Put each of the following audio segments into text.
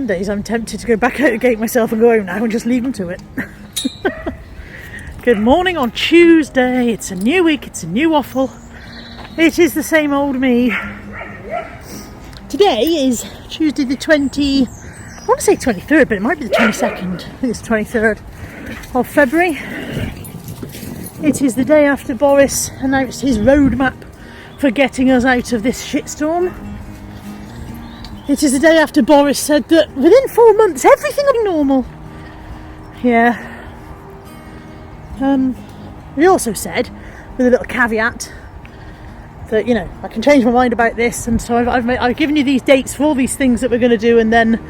days I'm tempted to go back out the gate myself and go home now and just leave them to it. Good morning on Tuesday. It's a new week, it's a new waffle. It is the same old me. Today is Tuesday the I want to say 23rd, but it might be the 22nd. I think it's 23rd of February. It is the day after Boris announced his roadmap for getting us out of this shitstorm. It is the day after Boris said that within 4 months everything will be normal. Yeah. He also said, with a little caveat, that, you know, I can change my mind about this, and so I've given you these dates for all these things that we're going to do, and then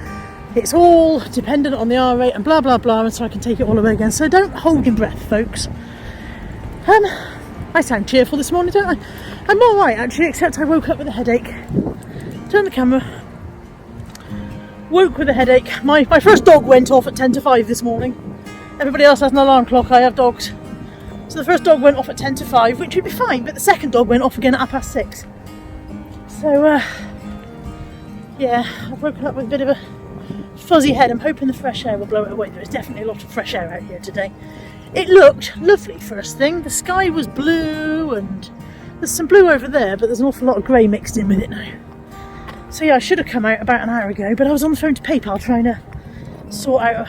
it's all dependent on the R rate and blah blah blah, and so I can take it all away again. So don't hold your breath, folks. I sound cheerful this morning, don't I? I'm alright actually, except I woke up with a headache. Turn the camera. Woke with a headache. My first dog went off at 10 to 5 this morning. Everybody else has an alarm clock, I have dogs. So the first dog went off at 10 to 5, which would be fine, but the second dog went off again at 6:30. So, yeah, I've woken up with a bit of a fuzzy head. I'm hoping the fresh air will blow it away. There is definitely a lot of fresh air out here today. It looked lovely first thing. The sky was blue, and there's some blue over there, but there's an awful lot of grey mixed in with it now. So yeah, I should have come out about an hour ago, but I was on the phone to PayPal trying to sort out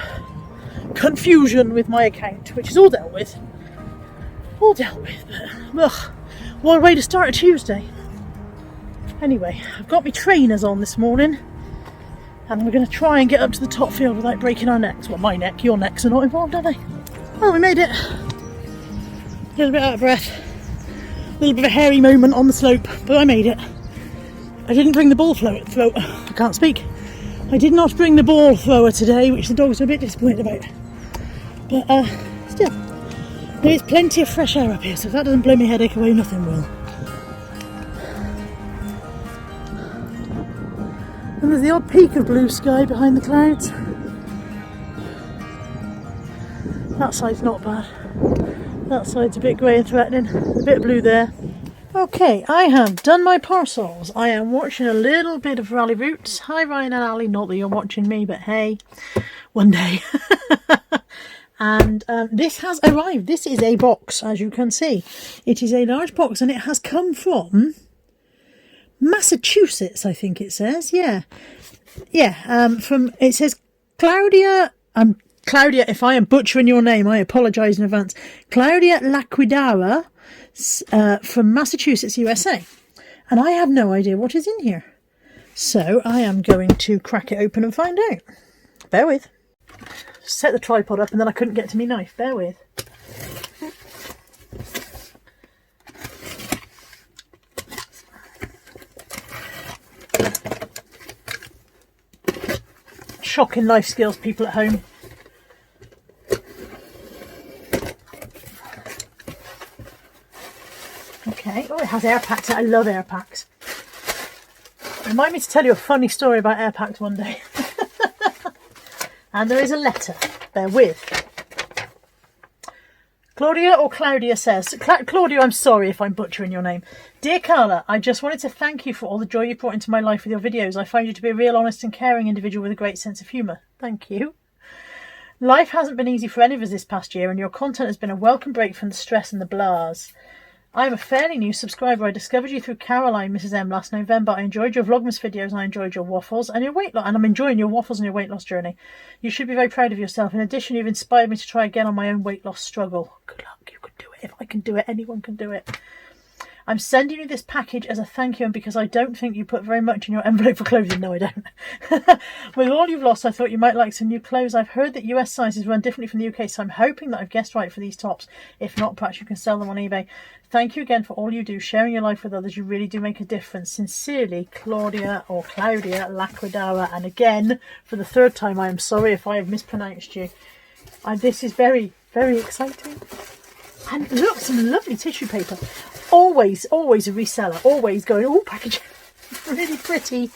confusion with my account, which is all dealt with. But ugh, what a way to start a Tuesday. Anyway, I've got my trainers on this morning, and we're going to try and get up to the top field without breaking our necks. Well, my neck, your necks are not involved, are they? Well, we made it. A little bit out of breath, a little bit of a hairy moment on the slope, but I made it. I didn't bring the ball thrower. I can't speak. I did not bring the ball thrower today, which the dogs are a bit disappointed about. But still, there is plenty of fresh air up here, so if that doesn't blow my headache away, nothing will. And there's the odd peak of blue sky behind the clouds. That side's not bad. That side's a bit grey and threatening. A bit of blue there. Okay, I have done my parcels. I am watching a little bit of Rally Roots. Hi Ryan and Ali, not that you're watching me, but hey, one day. And this has arrived. This is a box, as you can see. It is a large box, and it has come from Massachusetts, I think it says. Yeah. It says Claudia, Claudia, if I am butchering your name, I apologise in advance. Claudia Laquidara, from Massachusetts, USA. And I have no idea what is in here. So I am going to crack it open and find out. Bear with. Set the tripod up and then I couldn't get to my knife. Bear with. Shocking life skills, people at home. Okay, oh, it has air packs. I love air packs. Remind me to tell you a funny story about air packs one day. And there is a letter. Bear with. Claudia or Claudia says, Claudia, I'm sorry if I'm butchering your name. Dear Carla, I just wanted to thank you for all the joy you brought into my life with your videos. I find you to be a real honest and caring individual with a great sense of humour. Thank you. Life hasn't been easy for any of us this past year, and your content has been a welcome break from the stress and the blahs. I am a fairly new subscriber. I discovered you through Caroline, Mrs. M, last November. I enjoyed your Vlogmas videos, and I enjoyed your waffles and your weight loss. And I'm enjoying your waffles and your weight loss journey. You should be very proud of yourself. In addition, you've inspired me to try again on my own weight loss struggle. Good luck. You can do it. If I can do it, anyone can do it. I'm sending you this package as a thank you, and because I don't think you put very much in your envelope for clothing. No, I don't. With all you've lost, I thought you might like some new clothes. I've heard that US sizes run differently from the UK, so I'm hoping that I've guessed right for these tops. If not, perhaps you can sell them on eBay. Thank you again for all you do, sharing your life with others. You really do make a difference. Sincerely, Claudia or Claudia Laquidara. And again, for the third time, I am sorry if I have mispronounced you. This is very, very exciting. And look, some lovely tissue paper. Always a reseller. Always going, oh, package. Really pretty.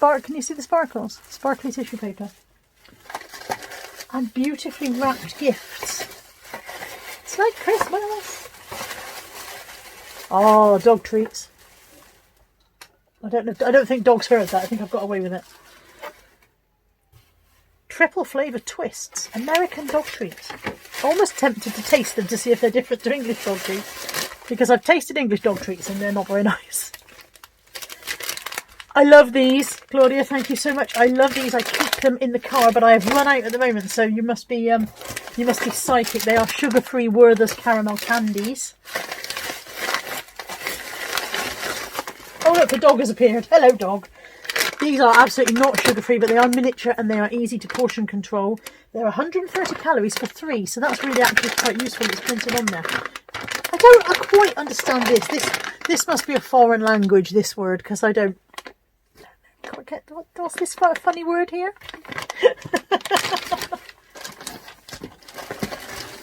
Can you see the sparkles? Sparkly tissue paper. And beautifully wrapped gifts. It's like Christmas. Oh, dog treats. I don't think dogs heard that. I think I've got away with it. triple flavour twists, American dog treats. Almost tempted to taste them to see if they're different to English dog treats, because I've tasted English dog treats and they're not very nice. I love these, Claudia, thank you so much. I love these. I keep them in the car, but I have run out at the moment, so you must be psychic. They are sugar-free Werther's caramel candies. Oh look, the dog has appeared. Hello, dog. These are absolutely not sugar-free, but they are miniature and they are easy to portion control. They're 130 calories for 3, so that's really actually quite useful. It's printed on there. I don't quite understand this. This must be a foreign language, this word, because I don't quite get what's this funny word here.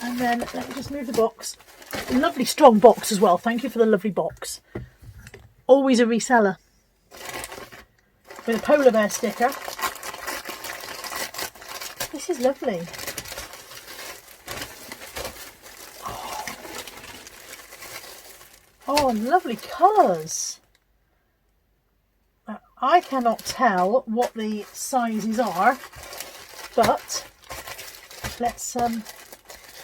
And then let me just move the box. Lovely strong box as well. Thank you for the lovely box. Always a reseller. With a polar bear sticker. This is lovely. Oh, lovely colours. I cannot tell what the sizes are, but let's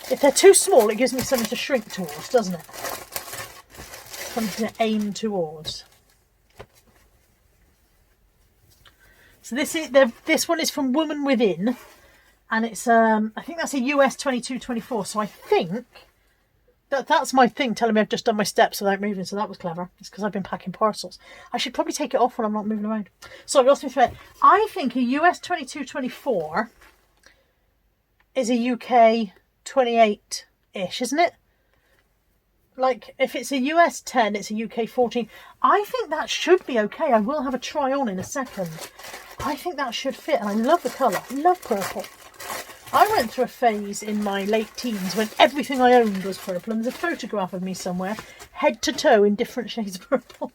if they're too small, it gives me something to shrink towards, doesn't it? Something to aim towards. So this one is from Woman Within, and it's I think that's a US 22-24. So I think that's my thing telling me I've just done my steps without moving. So that was clever. It's because I've been packing parcels. I should probably take it off when I'm not moving around. So I've lost my thread. I think a US 22-24 is a UK 28-ish, isn't it? Like if it's a US 10, it's a UK 14. I think that should be okay. I will have a try on in a second. I think that should fit, and I love the colour. I love purple. I went through a phase in my late teens when everything I owned was purple, and there's a photograph of me somewhere, head to toe in different shades of purple.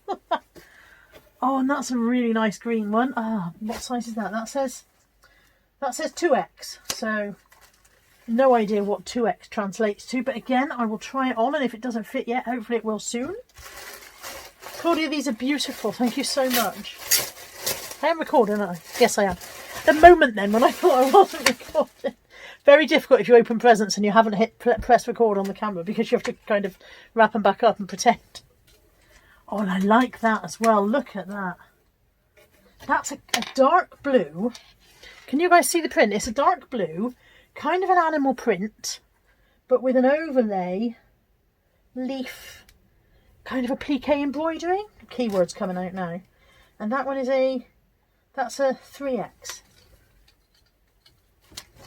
Oh, and that's a really nice green one. Ah, what size is that? That says 2X, so no idea what 2X translates to, but again, I will try it on, and if it doesn't fit yet, hopefully it will soon. Claudia, these are beautiful. Thank you so much. I am recording, aren't I? Yes, I am. The moment then when I thought I wasn't recording. Very difficult if you open presents and you haven't hit press record on the camera, because you have to kind of wrap them back up and pretend. Oh, and I like that as well. Look at that. That's a dark blue. Can you guys see the print? It's a dark blue, kind of an animal print, but with an overlay leaf, kind of a plique embroidery. Keywords coming out now. And that one is that's a 3X.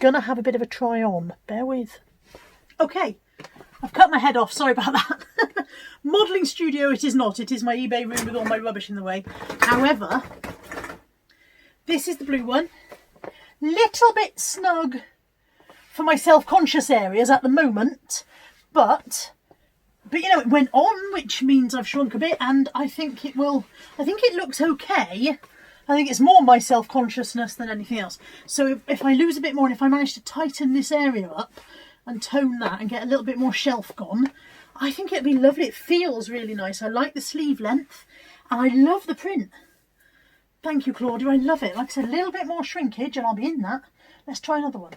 Gonna have a bit of a try on. Bear with. Okay, I've cut my head off. Sorry about that. Modelling studio it is not. It is my eBay room with all my rubbish in the way. However, this is the blue one. Little bit snug for my self-conscious areas at the moment, but you know, it went on, which means I've shrunk a bit, and I think it looks okay. I think it's more my self-consciousness than anything else. So if I lose a bit more, and if I manage to tighten this area up and tone that and get a little bit more shelf gone, I think it'd be lovely. It feels really nice. I like the sleeve length, and I love the print. Thank you, Claudia. I love it. Like I said, a little bit more shrinkage and I'll be in that. Let's try another one.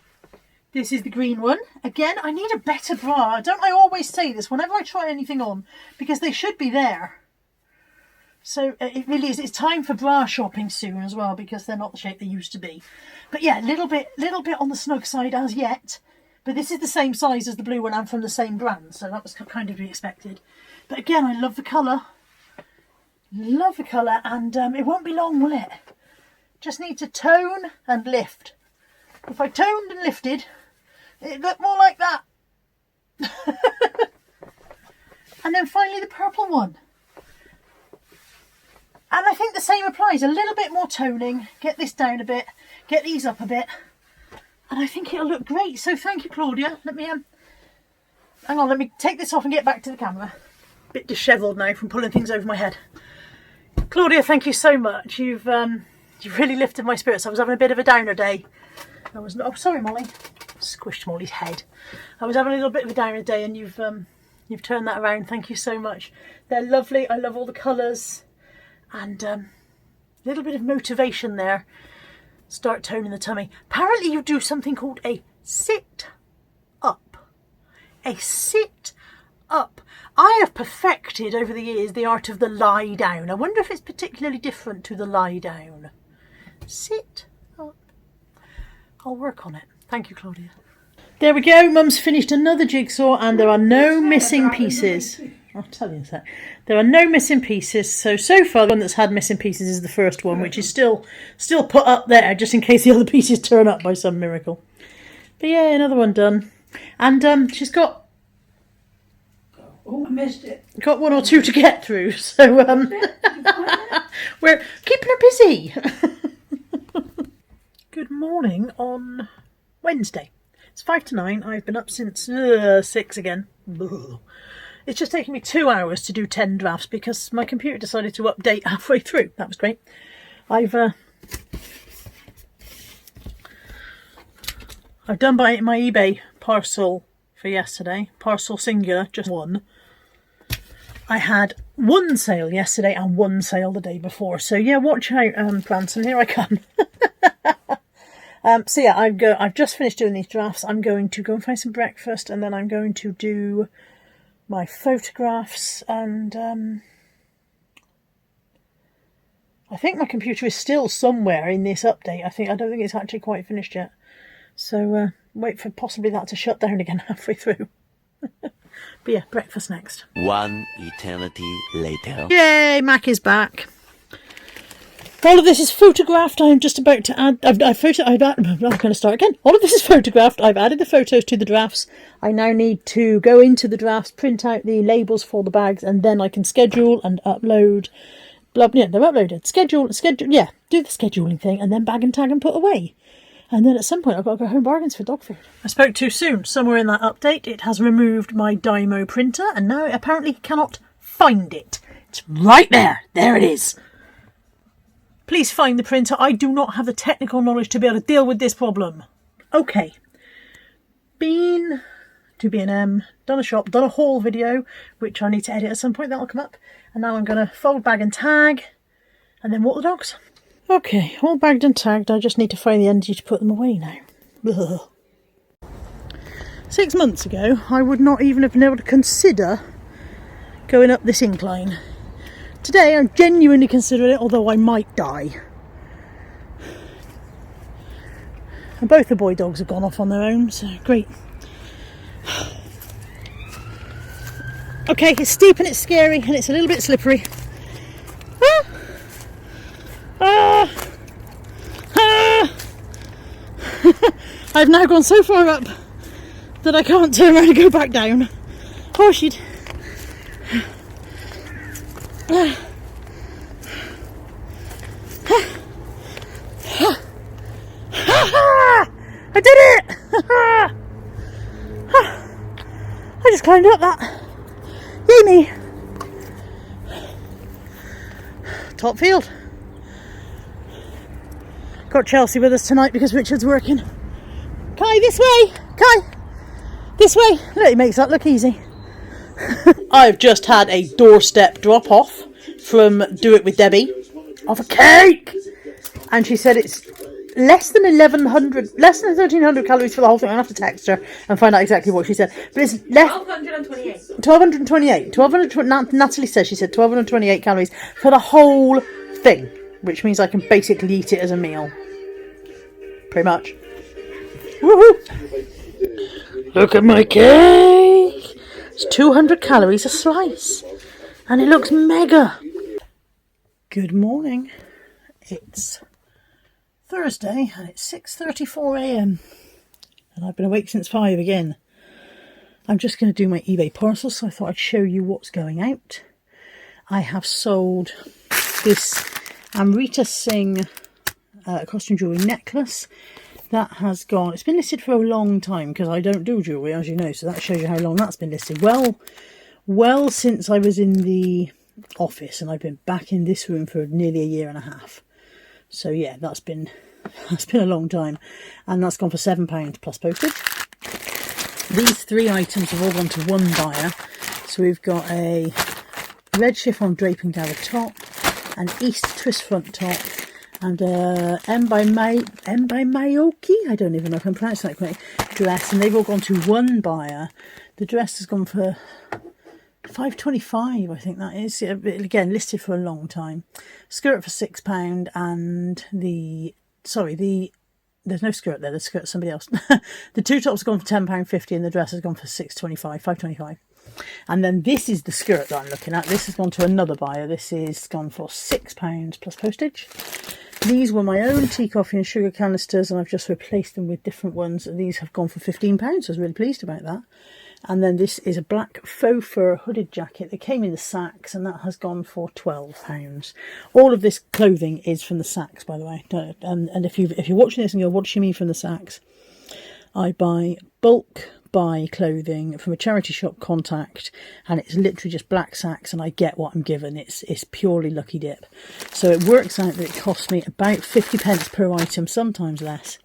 This is the green one. Again, I need a better bra. Don't I always say this whenever I try anything on? Because they should be there. So it really is. It's time for bra shopping soon as well, because they're not the shape they used to be. But yeah, a little bit on the snug side as yet. But this is the same size as the blue one and from the same brand. So that was kind of to be expected. But again, I love the colour. Love the colour, and it won't be long, will it? Just need to tone and lift. If I toned and lifted, it'd look more like that. And then finally the purple one. And I think the same applies. A little bit more toning, get this down a bit, get these up a bit, and I think it'll look great. So thank you, Claudia. Let me hang on, let me take this off and get back to the camera. A bit dishevelled now from pulling things over my head. Claudia, thank you so much. You've really lifted my spirits. I was having a bit of a downer day. Oh, sorry, Molly. Squished Molly's head. I was having a little bit of a downer day, and you've turned that around. Thank you so much. They're lovely. I love all the colours, and a little bit of motivation there. start toning the tummy. Apparently you do something called a sit up. A sit up. I have perfected over the years the art of the lie down. I wonder if it's particularly different to the lie down. Sit up. I'll work on it. Thank you, Claudia. There we go. Mum's finished another jigsaw and there are no missing pieces. I'll tell you in a sec. There are no missing pieces. So far the one that's had missing pieces is the first one, which is still put up there just in case the other pieces turn up by some miracle. But yeah, another one done. And she's got... Oh, I missed it. Got one or two to get through. So we're keeping her busy. Good morning on Wednesday. It's 5 to 9. I've been up since 6 again. It's just taken me 2 hours to do 10 drafts because my computer decided to update halfway through. That was great. I've done my eBay parcel for yesterday. Parcel singular, just one. I had one sale yesterday and one sale the day before. So yeah, watch out, Branson. Here I come. So yeah, I've just finished doing these drafts. I'm going to go and find some breakfast and then I'm going to do my photographs and I think my computer is still somewhere in this update. I don't think it's actually quite finished yet. So wait for possibly that to shut down again halfway through. But yeah, breakfast next. One eternity later. Yay, Mac is back. All of this is photographed. I'm just about to add... I'm going to start again. All of this is photographed. I've added the photos to the drafts. I now need to go into the drafts, print out the labels for the bags, and then I can schedule and upload. Yeah, they're uploaded. Schedule. Yeah, do the scheduling thing, and then bag and tag and put away. And then at some point I've got to go home bargains for dog food. I spoke too soon. Somewhere in that update it has removed my Dymo printer, and now it apparently cannot find it. It's right there. There it is. Please find the printer. I do not have the technical knowledge to be able to deal with this problem. Okay. Been to B&M, done a shop, done a haul video, which I need to edit at some point. That'll come up. And now I'm going to fold, bag and tag, and then walk the dogs. Okay, all bagged and tagged. I just need to find the energy to put them away now. Ugh. 6 months ago, I would not even have been able to consider going up this incline. Today I'm genuinely considering it, although I might die. And both the boy dogs have gone off on their own, so great. Okay, it's steep and it's scary and it's a little bit slippery. I've now gone so far up that I can't turn around and go back down. Oh shit. I did it! I just climbed up that. Yay me! Top field. Got Chelsea with us tonight because Richard's working. Kai, this way! Kai! This way! Look, he makes that look easy. I've just had a doorstep drop off from Do It With Debbie of a cake! And she said it's less than 1,300 calories for the whole thing. I'm going to have to text her and find out exactly what she said. But it's less... 1,228. Natalie says she said 1,228 calories for the whole thing. Which means I can basically eat it as a meal. Pretty much. Woohoo! Look at my cake! It's 200 calories a slice. And it looks mega. Good morning. It's Thursday and it's 6:34 a.m. And I've been awake since 5 again. I'm just going to do my eBay parcels, so I thought I'd show you what's going out. I have sold this Amrita Singh costume jewellery necklace. That has gone, it's been listed for a long time because I don't do jewellery, as you know, so that shows you how long that's been listed. Well since I was in the office, and I've been back in this room for nearly a year and a half. So yeah, that's been a long time, and that's gone for £7 plus postage. These 3 items have all gone to one buyer. So we've got a red chiffon draping down the top, an east twist front top, and M by Mayoki, I don't even know if I'm pronouncing that correctly, dress, and they've all gone to one buyer. The dress has gone for £5.25, I think that is. Again, listed for a long time. Skirt for £6, and there's no skirt there. The skirt's somebody else. The two tops have gone for £10.50, and the dress has gone for £5.25. And then this is the skirt that I'm looking at. This has gone to another buyer. This is gone for £6 plus postage. These were my own tea, coffee and sugar canisters, and I've just replaced them with different ones. These have gone for £15, so I was really pleased about that. And then this is a black faux fur hooded jacket that came in the Saks, and that has gone for £12. All of this clothing is from the Saks, by the way. And if you're watching this and go, what does she mean from the Saks? I bulk buy clothing from a charity shop, Contact, and it's literally just black Saks, and I get what I'm given. It's purely lucky dip. So it works out that it costs me about 50p per item, sometimes less,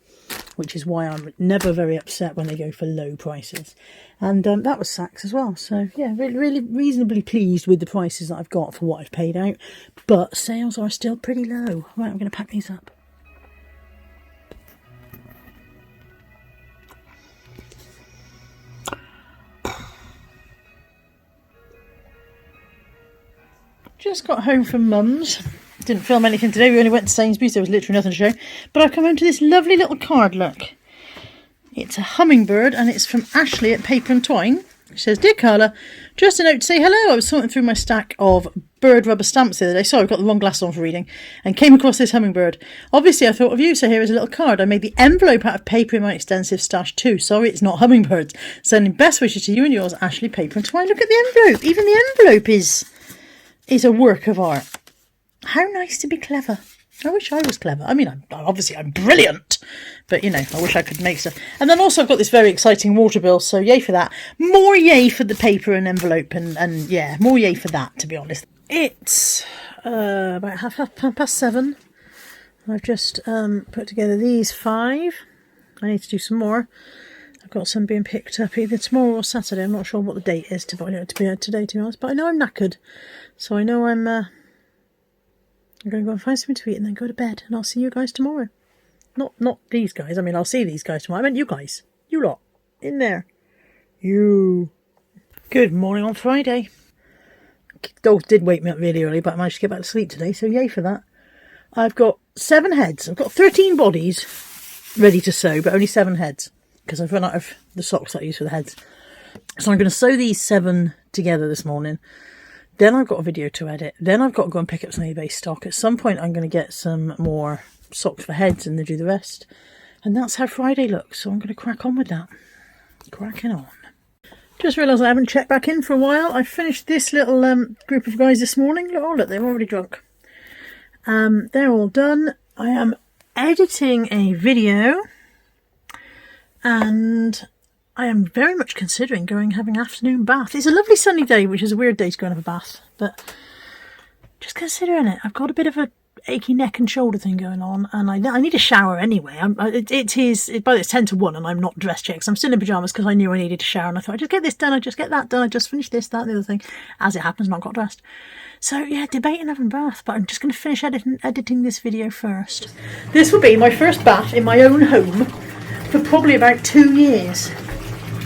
which is why I'm never very upset when they go for low prices. And that was Saks as well. So yeah, really reasonably pleased with the prices that I've got for what I've paid out. But sales are still pretty low. Right, I'm going to pack these up. Just got home from Mum's. Didn't film anything today. We only went to Sainsbury's. There was literally nothing to show. But I've come home to this lovely little card, look. It's a hummingbird, and it's from Ashley at Paper and Twine. She says, "Dear Carla, just a note to say hello. I was sorting through my stack of bird rubber stamps the other day. Sorry, I've got the wrong glasses on for reading. And came across this hummingbird. Obviously, I thought of you, so here is a little card. I made the envelope out of paper in my extensive stash too. Sorry, it's not hummingbirds. Sending best wishes to you and yours, Ashley, Paper and Twine." Look at the envelope. Even the envelope is a work of art. How nice to be clever. I wish I was clever. I mean, I'm brilliant, but you know, I wish I could make stuff. And then also I've got this very exciting water bill, so yay for that. More yay for the paper and envelope, and yeah, more yay for that, to be honest. It's about half past 7. I've just put together these 5. I need to do some more. I've got some being picked up either tomorrow or Saturday. I'm not sure what the date is to be today, to be honest, but I know I'm knackered, so I know I'm going to go and find something to eat and then go to bed, and I'll see you guys tomorrow. Not these guys. I mean, I'll see these guys tomorrow. I meant you guys. You lot. In there. You. Good morning on Friday. Dog did wake me up really early, but I managed to get back to sleep today, so yay for that. I've got 7 heads. I've got 13 bodies ready to sew, but only 7 heads, because I've run out of the socks that I use for the heads. So I'm going to sew these 7 together this morning. Then I've got a video to edit. Then I've got to go and pick up some eBay stock. At some point I'm going to get some more socks for heads and then do the rest. And that's how Friday looks. So I'm going to crack on with that. Cracking on. Just realised I haven't checked back in for a while. I finished this little group of guys this morning. Look, they're already drunk. They're all done. I am editing a video. And I am very much considering having an afternoon bath. It's a lovely sunny day, which is a weird day to go and have a bath, but just considering it. I've got a bit of a achy neck and shoulder thing going on, and I need a shower anyway. It's 10 to 1 and I'm not dressed yet, because I'm still in pyjamas, because I knew I needed a shower, and I thought I'd just get this done, I'd just get that done, I'd just finish this, that and the other thing. As it happens, not got dressed. So yeah, debating having a bath, but I'm just going to finish editing this video first. This will be my first bath in my own home for probably about 2 years.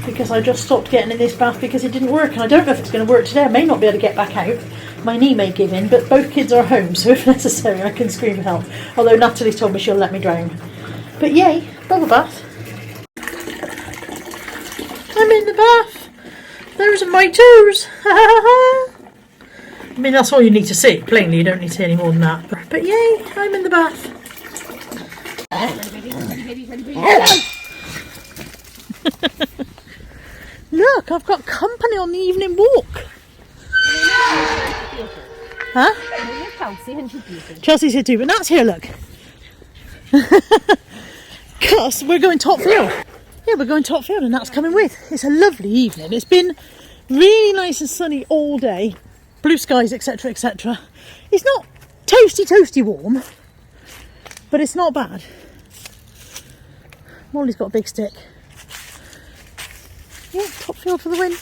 Because I just stopped getting in this bath because it didn't work, and I don't know if it's going to work today. I may not be able to get back out. My knee may give in, but both kids are home, so if necessary I can scream for help. Although Natalie told me she'll let me drown. But yay, bubble bath. I'm in the bath. There's my toes. I mean, that's all you need to see. Plainly, you don't need to see any more than that. But yay, I'm in the bath. Look, I've got company on the evening walk. Huh? Chelsea's here too, but Nat's here, look. Cause we're going top field. Yeah, we're going top field and Nat's coming with. It's a lovely evening. It's been really nice and sunny all day. Blue skies, etc, etc. It's not toasty warm, but it's not bad. Molly's got a big stick. Yeah, top field for the win.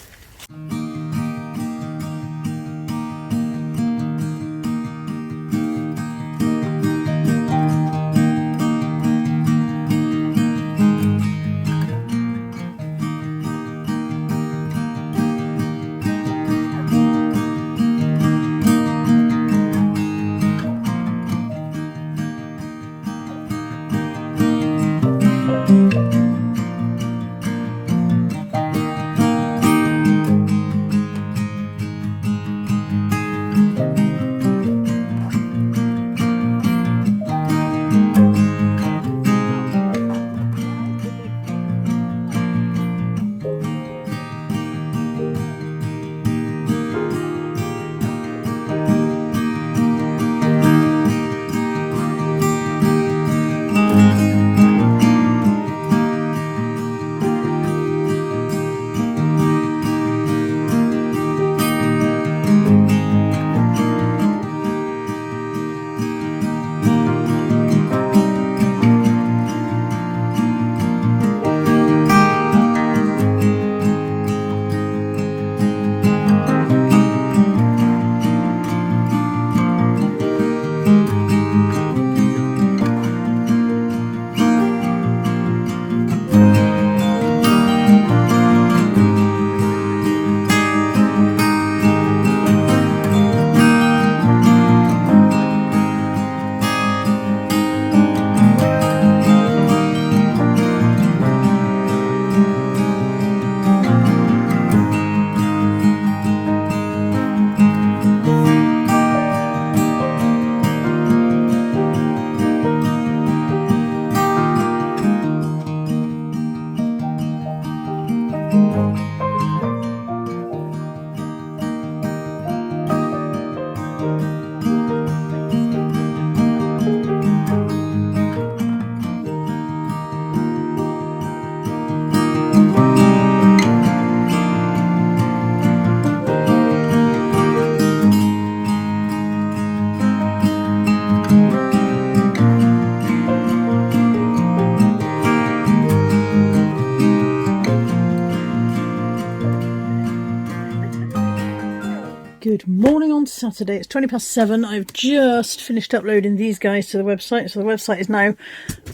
Saturday. It's 7:20. I've just finished uploading these guys to the website. So the website is now,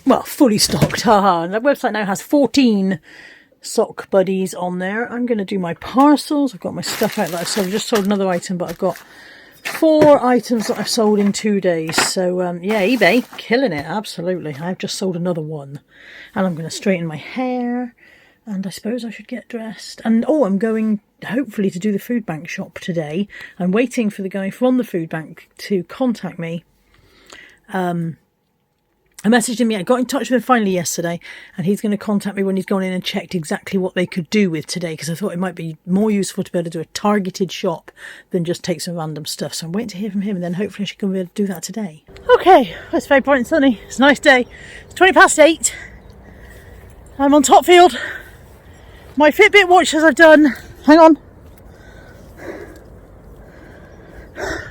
well, fully stocked. Haha. And the website now has 14 sock buddies on there. I'm going to do my parcels. I've got my stuff out that I've sold. I just sold another item, but I've got 4 items that I've sold in 2 days. So yeah, eBay killing it. Absolutely. I've just sold another one, and I'm going to straighten my hair, and I suppose I should get dressed. And oh, I'm going hopefully to do the food bank shop today. I'm waiting for the guy from the food bank to contact me. I messaged him, I got in touch with him finally yesterday, and he's going to contact me when he's gone in and checked exactly what they could do with today, because I thought it might be more useful to be able to do a targeted shop than just take some random stuff. So I'm waiting to hear from him, and then hopefully I should be able to do that today. Okay, it's very bright and sunny. It's a nice day. It's 8:20. I'm on Topfield. My Fitbit watch says I've done, hang on.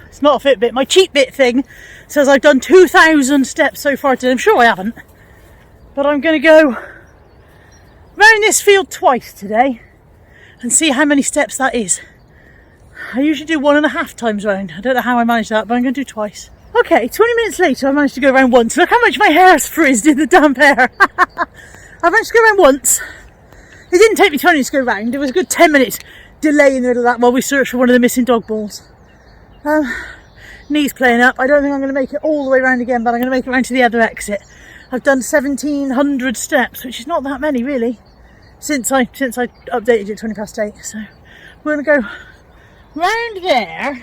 It's not a Fitbit, my cheap bit thing says I've done 2,000 steps so far today. I'm sure I haven't, but I'm going to go round this field twice today and see how many steps that is. I usually do 1.5 times round. I don't know how I manage that, but I'm going to do twice. Okay, 20 minutes later I managed to go round once. Look how much my hair has frizzed in the damp air. I managed to go round once. It didn't take me 20 minutes to go round. It was a good 10 minutes delay in the middle of that while we searched for one of the missing dog balls. Knees playing up. I don't think I'm going to make it all the way around again, but I'm going to make it around to the other exit. I've done 1,700 steps, which is not that many really, since I updated it 8:20. So we're going to go round there,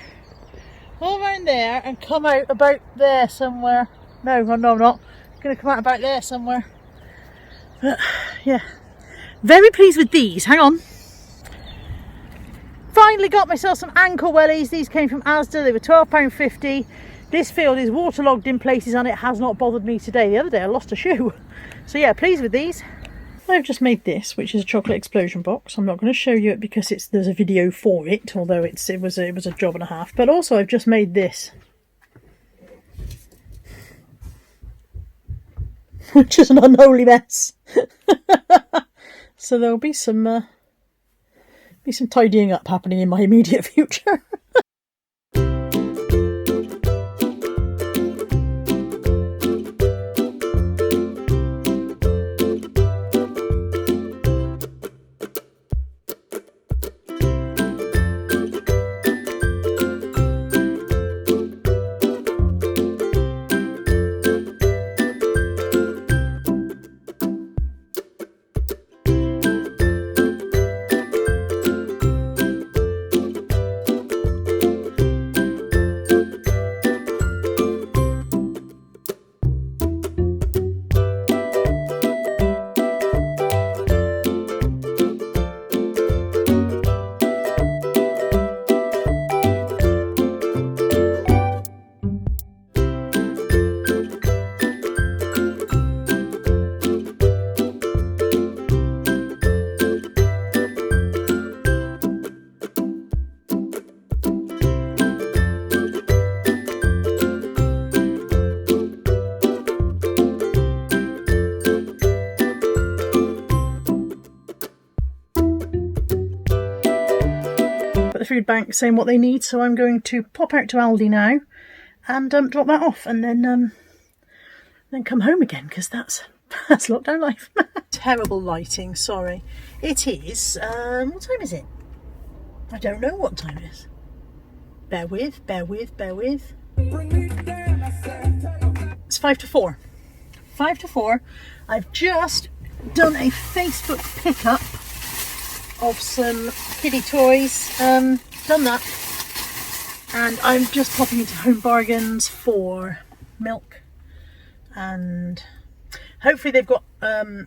all around there, and come out about there somewhere. No, I'm not. I'm going to come out about there somewhere. But yeah, very pleased with these. Hang on. Finally got myself some ankle wellies. These came from Asda. They were £12.50. This field is waterlogged in places and it has not bothered me today. The other day I lost a shoe. So yeah, pleased with these. I've just made this, which is a chocolate explosion box. I'm not going to show you it because there's a video for it, although it was a job and a half. But also I've just made this, which is an unholy mess. So there'll be some tidying up happening in my immediate future. The food bank saying what they need, so I'm going to pop out to Aldi now and drop that off, and then come home again, because that's lockdown life. Terrible lighting, sorry. It is what time is it? I don't know what time it is. Bear with. It's 5 to 4. 5 to 4. I've just done a Facebook pickup of some kiddie toys, done that, and I'm just popping into Home Bargains for milk, and hopefully they've got a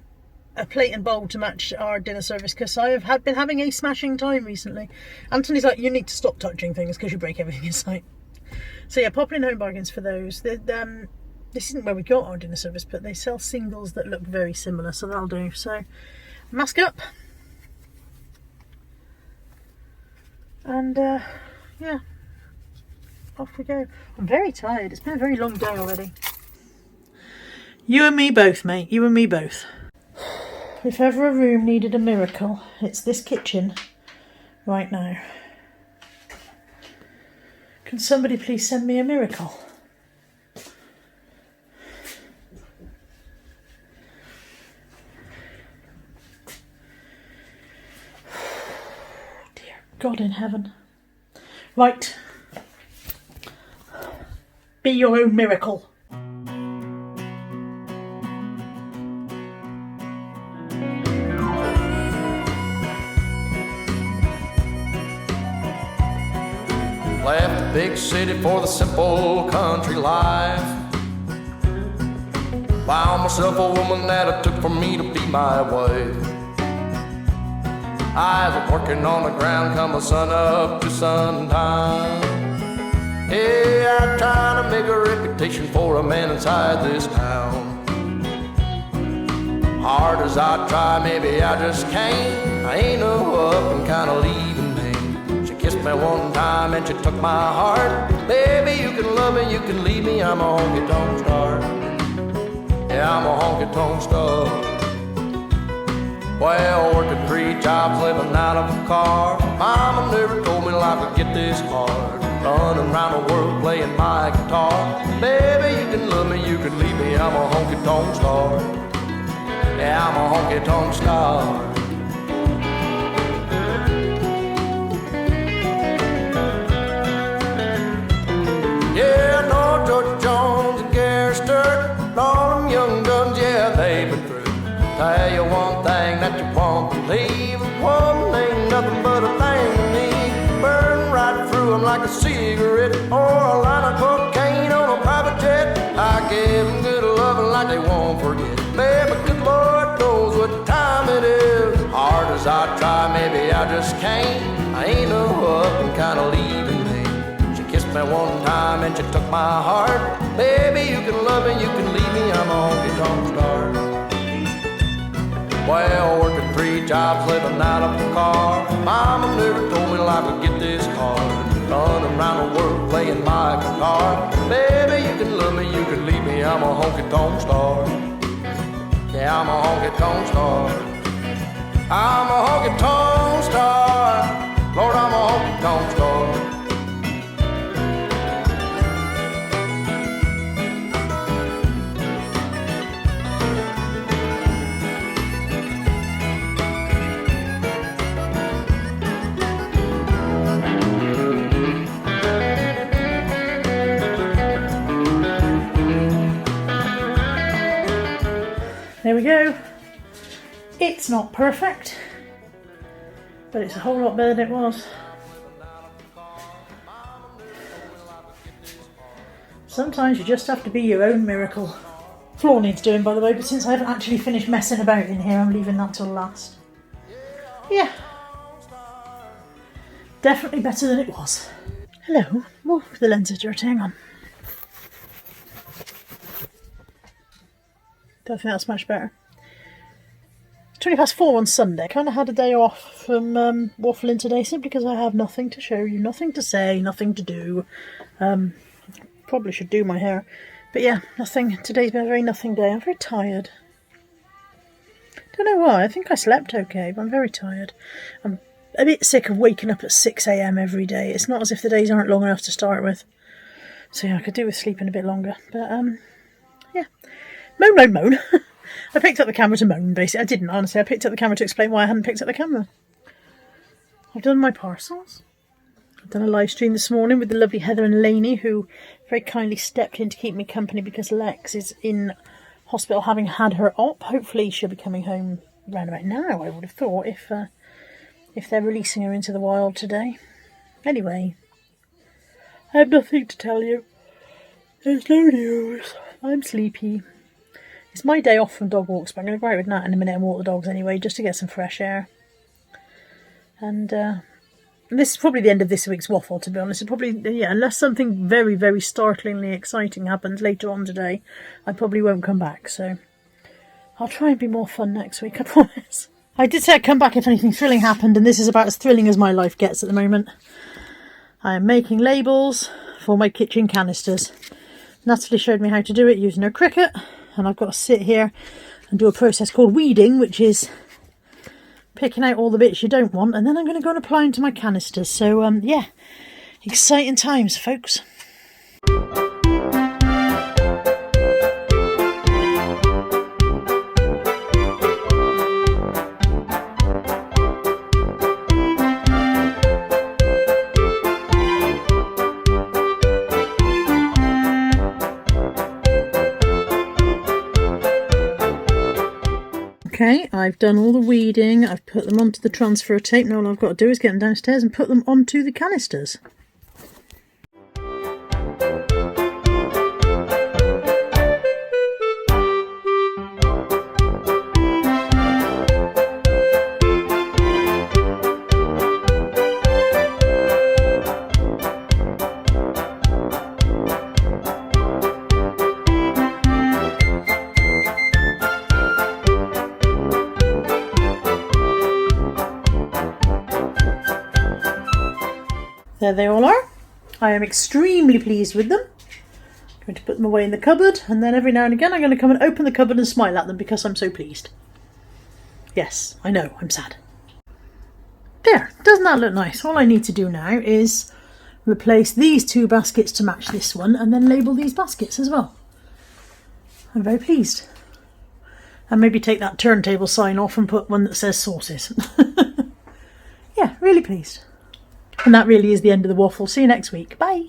plate and bowl to match our dinner service, because I have been having a smashing time recently. Anthony's like, you need to stop touching things because you break everything in sight. So yeah, popping in Home Bargains for those. This isn't where we got our dinner service, but they sell singles that look very similar, so that'll do. So mask up. And yeah, off we go. I'm very tired. It's been a very long day already. You and me both, mate. You and me both. If ever a room needed a miracle, it's this kitchen right now. Can somebody please send me a miracle? Dear God in heaven. Right. Be your own miracle. Left the big city for the simple country life. Found myself a woman that it took for me to be my wife. I was working on the ground come sun up to sundown. Yeah, I'm trying to make a reputation for a man inside this town. Hard as I try, maybe I just can't. I ain't no up and kinda leaving me. She kissed me one time and she took my heart. Baby, you can love me, you can leave me, I'm a honky-tonk star. Yeah, I'm a honky-tonk star. Well, working 3 jobs, living out of a car. Mama never told me life would get this hard. Running around the world playing my guitar. Baby, you can love me, you can leave me, I'm a honky-tonk star. Yeah, I'm a honky-tonk star. Yeah, I know George Jones and Gary Sturt, and all them young guns, yeah, they've been through. Tell you one thing that you won't believe, a woman ain't nothing but a thing to me. Burn right through them like a cigarette, or a line of cocaine on a private jet. I give them good loving like they won't forget. Baby, good Lord knows what time it is. Hard as I try, maybe I just can't. I ain't no up and kinda leaving me. She kissed me one time and she took my heart. Baby, you can love me, you can leave me, I'm a honky-tonk star. Well, working 3 jobs, living out of a car. Mama never told me life would get this hard. Running around the world playing my guitar. Baby, you can love me, you can leave me, I'm a honky-tonk star. Yeah, I'm a honky-tonk star. I'm a honky-tonk star. Lord, I'm a honky-tonk star. There we go. It's not perfect, but it's a whole lot better than it was. Sometimes you just have to be your own miracle. Floor needs doing, by the way, but since I haven't actually finished messing about in here, I'm leaving that till last. Yeah. Definitely better than it was. Hello. Oh, the lens is dirty. Hang on. Don't think that's much better. It's 4:20 on Sunday. I kind of had a day off from waffling today simply because I have nothing to show you, nothing to say, nothing to do. Probably should do my hair. But yeah, nothing. Today's been a very nothing day. I'm very tired. Don't know why. I think I slept okay, but I'm very tired. I'm a bit sick of waking up at 6 a.m. every day. It's not as if the days aren't long enough to start with. So yeah, I could do with sleeping a bit longer. But yeah. Moan. I picked up the camera to moan, basically. I didn't, honestly. I picked up the camera to explain why I hadn't picked up the camera. I've done my parcels. I've done a live stream this morning with the lovely Heather and Lainey, who very kindly stepped in to keep me company because Lex is in hospital having had her op. Hopefully she'll be coming home round about now, I would have thought, if they're releasing her into the wild today. Anyway, I have nothing to tell you. There's no news. I'm sleepy. It's my day off from dog walks, but I'm going to go out with Nat in a minute and walk the dogs anyway, just to get some fresh air. And this is probably the end of this week's waffle, to be honest. It probably, yeah, unless something very, very startlingly exciting happens later on today, I probably won't come back. So I'll try and be more fun next week, I promise. I did say I'd come back if anything thrilling happened, and this is about as thrilling as my life gets at the moment. I am making labels for my kitchen canisters. Natalie showed me how to do it using her Cricut. And I've got to sit here and do a process called weeding, which is picking out all the bits you don't want, and then I'm going to go and apply them to my canisters. So, yeah, Exciting times, folks. Okay, I've done all the weeding, I've put them onto the transfer tape. Now all I've got to do is get them downstairs and put them onto the canisters. There they all are. I am extremely pleased with them. I'm going to put them away in the cupboard, and then every now and again I'm going to come and open the cupboard and smile at them because I'm so pleased. Yes, I know, I'm sad. There, doesn't that look nice? All I need to do now is replace these two baskets to match this one and then label these baskets as well. I'm very pleased. And maybe take that turntable sign off and put one that says sauces. Yeah, really pleased. And that really is the end of the waffle. See you next week. Bye.